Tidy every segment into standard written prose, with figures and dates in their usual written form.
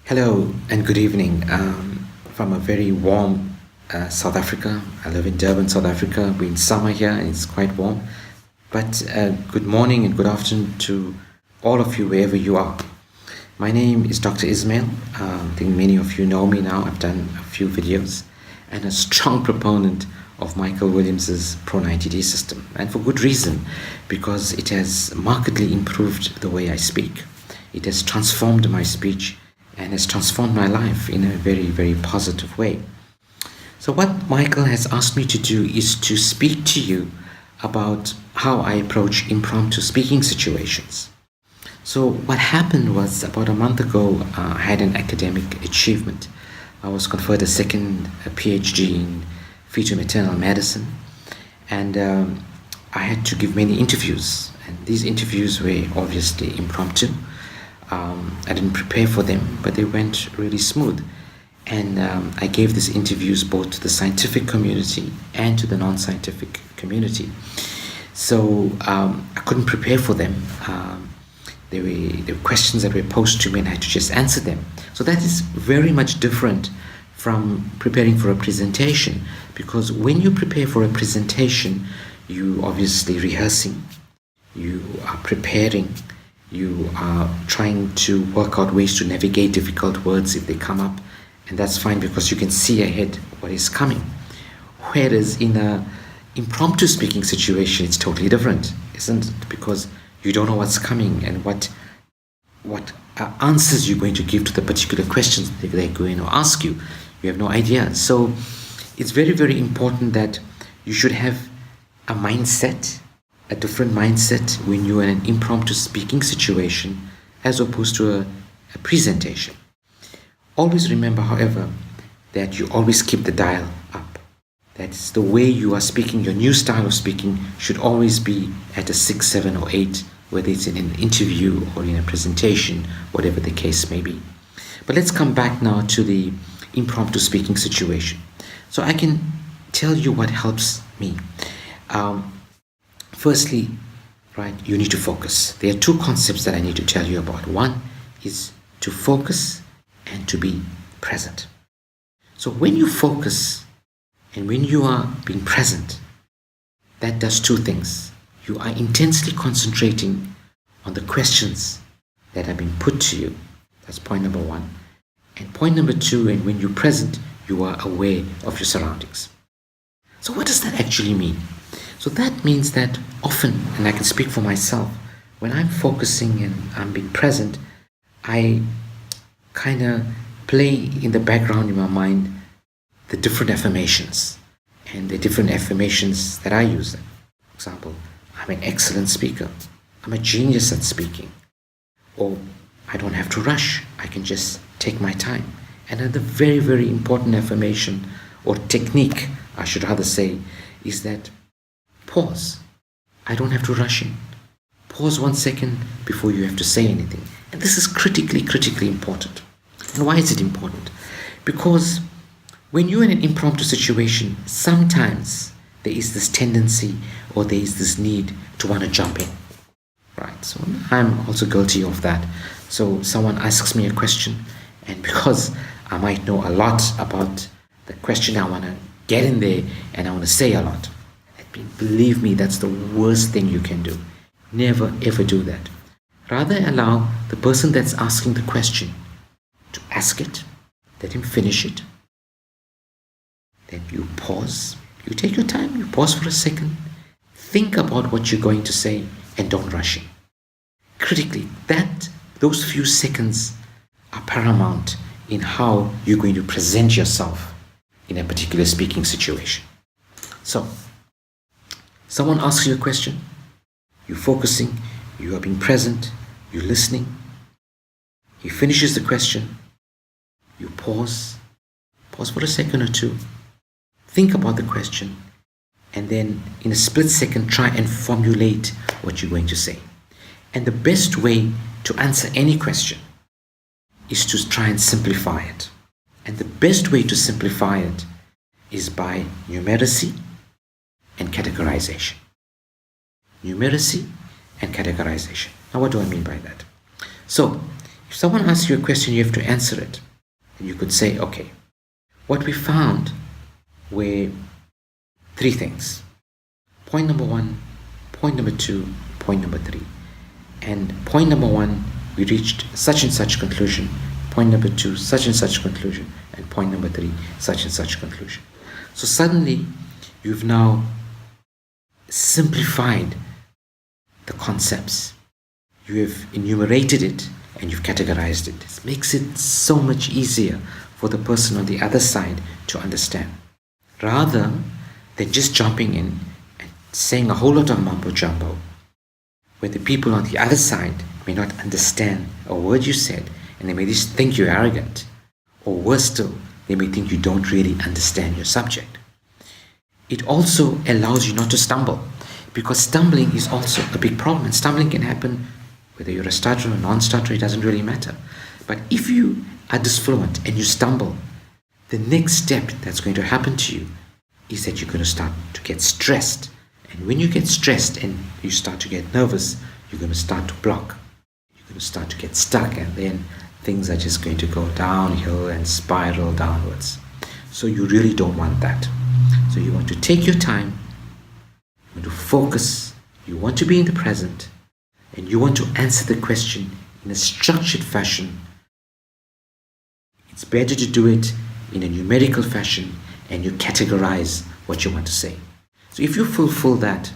Hello and good evening from a very warm South Africa. I live in Durban, South Africa. We're in summer here and it's quite warm. But good morning and good afternoon to all of you wherever you are. My name is Dr. Ismail. I think many of you know me now. I've done a few videos and a strong proponent of Michael Williams's Pro 90D system, and for good reason, because it has markedly improved the way I speak. It has transformed my speech and has transformed my life in a very, very positive way. So what Michael has asked me to do is to speak to you about how I approach impromptu speaking situations. So what happened was, about a month ago, I had an academic achievement. I was conferred a second PhD in fetal-maternal medicine, and I had to give many interviews, and these interviews were obviously impromptu. I didn't prepare for them, but they went really smooth. And I gave these interviews both to the scientific community and to the non-scientific community. So I couldn't prepare for them. There were questions that were posed to me and I had to just answer them. So that is very much different from preparing for a presentation, because when you prepare for a presentation, you obviously rehearsing, you are preparing, you are trying to work out ways to navigate difficult words if they come up, and that's fine because you can see ahead what is coming. Whereas in a impromptu speaking situation, it's totally different, isn't it? Because you don't know what's coming and what answers you're going to give to the particular questions that they're going to ask you. You have no idea. So it's very, very important that you should have a mindset, a different mindset when you're in an impromptu speaking situation as opposed to a presentation. Always remember, however, that you always keep the dial up. That's the way you are speaking. Your new style of speaking should always be at a 6, 7, or 8, whether it's in an interview or in a presentation, whatever the case may be. But let's come back now to the impromptu speaking situation. So I can tell you what helps me. Firstly, right, you need to focus. There are two concepts that I need to tell you about. One is to focus and to be present. So when you focus and when you are being present, that does two things. You are intensely concentrating on the questions that are being put to you. That's point number one. And point number two, and when you're present, you are aware of your surroundings. So what does that actually mean? So that means that often, and I can speak for myself, when I'm focusing and I'm being present, I kind of play in the background in my mind the different affirmations and the different affirmations that I use. For example, I'm an excellent speaker. I'm a genius at speaking. Or I don't have to rush. I can just take my time. And another very, very important affirmation or technique, I should rather say, is that pause. I don't have to rush in. Pause 1 second before you have to say anything. And this is critically, critically important. And why is it important? Because when you're in an impromptu situation, sometimes there is this tendency or there is this need to want to jump in. Right? So I'm also guilty of that. So someone asks me a question, and because I might know a lot about the question, I want to get in there and I want to say a lot. Believe me, that's the worst thing you can do. Never ever do that. Rather allow the person that's asking the question to ask it, let him finish it. Then you pause, you take your time, you pause for a second, think about what you're going to say and don't rush in. Critically, those few seconds are paramount in how you're going to present yourself in a particular speaking situation. So, someone asks you a question, you're focusing, you are being present, you're listening. He finishes the question, you pause for a second or two, think about the question, and then in a split second try and formulate what you're going to say. And the best way to answer any question is to try and simplify it. And the best way to simplify it is by numeracy and categorization. Numeracy and categorization. Now, what do I mean by that? So, If someone asks you a question, you have to answer it. And you could say, okay, what we found were three things. Point number one, point number two, point number three. And point number one, we reached such and such conclusion. Point number two, such and such conclusion. And point number three, such and such conclusion. So suddenly, you've now simplified the concepts. You have enumerated it and you've categorized it. This makes it so much easier for the person on the other side to understand, rather than just jumping in and saying a whole lot of mumbo jumbo, where the people on the other side may not understand a word you said, and they may just think you're arrogant, or worse still, they may think you don't really understand your subject. It also allows you not to stumble, because stumbling is also a big problem, and stumbling can happen whether you're a stutterer or non-stutterer, it doesn't really matter. But if you are disfluent and you stumble, the next step that's going to happen to you is that you're going to start to get stressed. And when you get stressed and you start to get nervous, you're going to start to block. You're going to start to get stuck, and then things are just going to go downhill and spiral downwards. So you really don't want that. So you want to take your time, you want to focus, you want to be in the present, and you want to answer the question in a structured fashion. It's better to do it in a numerical fashion, and you categorize what you want to say. So if you fulfill that,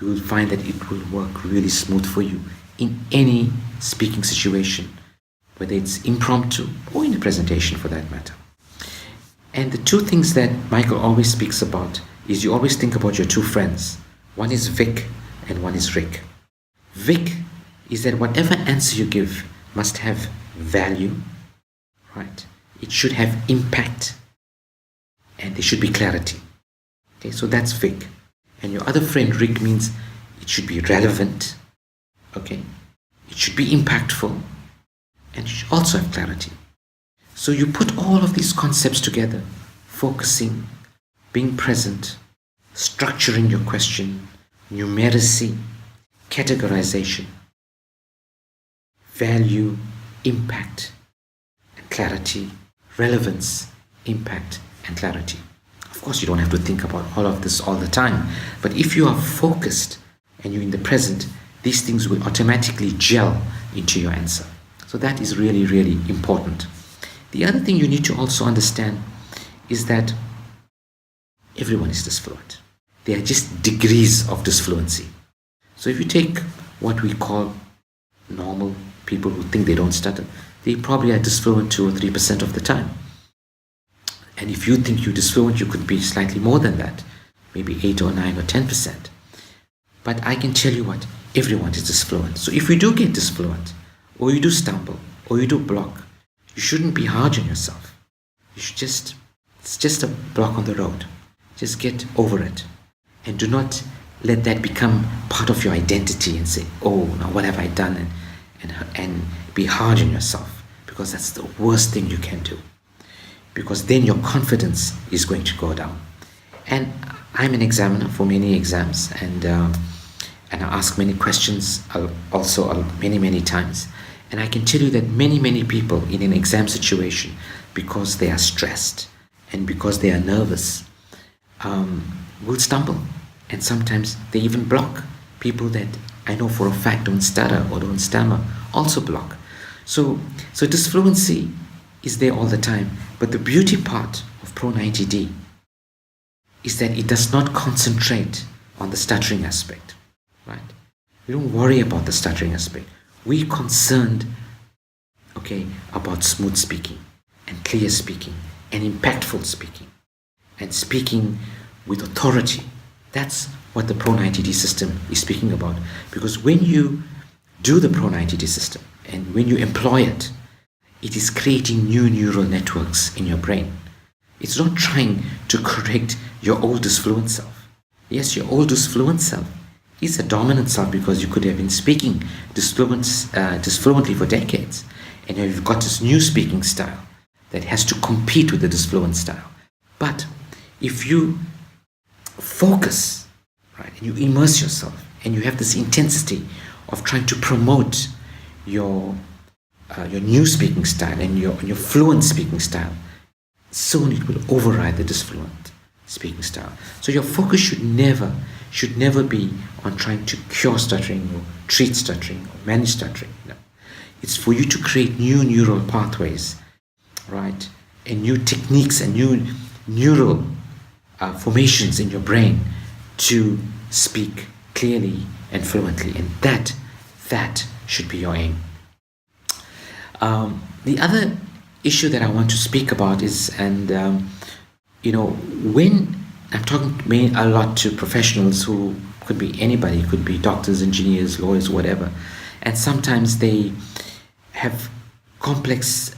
you will find that it will work really smooth for you in any speaking situation, whether it's impromptu or in a presentation for that matter. And the two things that Michael always speaks about is you always think about your two friends. One is Vic and one is Rick. Vic is that whatever answer you give must have value, right? It should have impact, and there should be clarity. Okay, so that's Vic. And your other friend Rick means it should be relevant, okay? It should be impactful, and it should also have clarity. So you put all of these concepts together: focusing, being present, structuring your question, numeracy, categorization, value, impact, and clarity, relevance, impact, and clarity. Of course, you don't have to think about all of this all the time, but if you are focused and you're in the present, these things will automatically gel into your answer. So that is really, really important. The other thing you need to also understand is that everyone is disfluent. There are just degrees of disfluency. So if you take what we call normal people who think they don't stutter, they probably are disfluent 2 or 3% of the time. And if you think you're disfluent, you could be slightly more than that, maybe 8 or 9 or 10%. But I can tell you what, everyone is disfluent. So if you do get disfluent, or you do stumble, or you do block, you shouldn't be hard on yourself. You should it's just a block on the road. Just get over it. And do not let that become part of your identity and say, oh, now what have I done? And be hard on yourself, because that's the worst thing you can do. Because then your confidence is going to go down. And I'm an examiner for many exams, and I ask many questions also many times. And I can tell you that many people in an exam situation, because they are stressed and because they are nervous, will stumble. And sometimes they even block. People that I know for a fact don't stutter or don't stammer also block. So disfluency is there all the time. But the beauty part of Pro 90D is that it does not concentrate on the stuttering aspect, right? We don't worry about the stuttering aspect. We're concerned, okay, about smooth speaking and clear speaking and impactful speaking and speaking with authority. That's what the Pro 90D system is speaking about. Because when you do the Pro 90D system and when you employ it, it is creating new neural networks in your brain. It's not trying to correct your old disfluent self. Yes, your old disfluent self is a dominant self because you could have been speaking disfluently for decades, and you've got this new speaking style that has to compete with the disfluent style. But if you focus, right, and you immerse yourself, and you have this intensity of trying to promote your your new speaking style and your fluent speaking style, soon it will override the disfluent speaking style. So your focus should never be on trying to cure stuttering or treat stuttering or manage stuttering. No. It's for you to create new neural pathways, right? And new techniques and new neural formations in your brain to speak clearly and fluently. And that should be your aim. The other issue that I want to speak about is, when I'm talking a lot to professionals who could be anybody, could be doctors, engineers, lawyers, whatever, and sometimes they have complex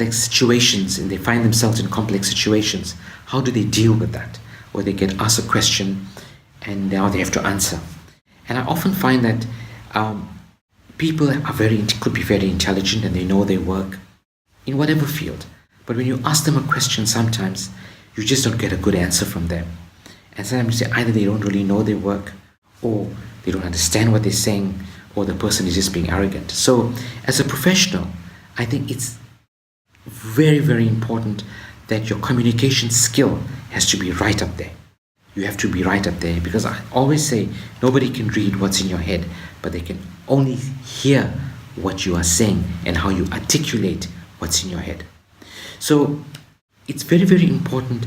situations and they find themselves in complex situations. How do they deal with that? Or they get asked a question and now they have to answer. And I often find that people could be very intelligent and they know their work in whatever field. But when you ask them a question, sometimes you just don't get a good answer from them. And sometimes you say either they don't really know their work, or they don't understand what they're saying, or the person is just being arrogant. So as a professional, I think it's very, very important that your communication skill has to be right up there. You have to be right up there, because I always say nobody can read what's in your head, but they can only hear what you are saying and how you articulate what's in your head. So it's very, very important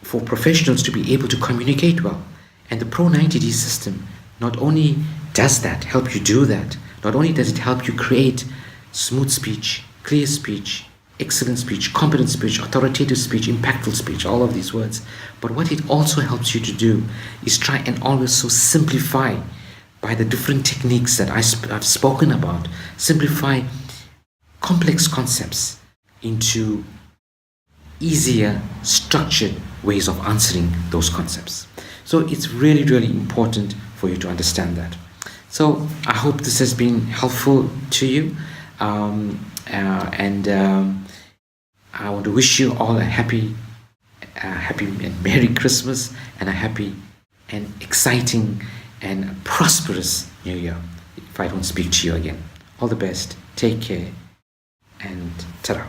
for professionals to be able to communicate well. And the Pro 90D system not only does that, help you do that, not only does it help you create smooth speech, clear speech, excellent speech, competent speech, authoritative speech, impactful speech, all of these words. But what it also helps you to do is try and always so simplify by the different techniques that I've spoken about, simplify complex concepts into easier, structured ways of answering those concepts. So it's really, really important for you to understand that. So I hope this has been helpful to you. I want to wish you all a happy and Merry Christmas, and a happy and exciting and prosperous New Year, if I don't speak to you again. All the best. Take care, and ta-ra.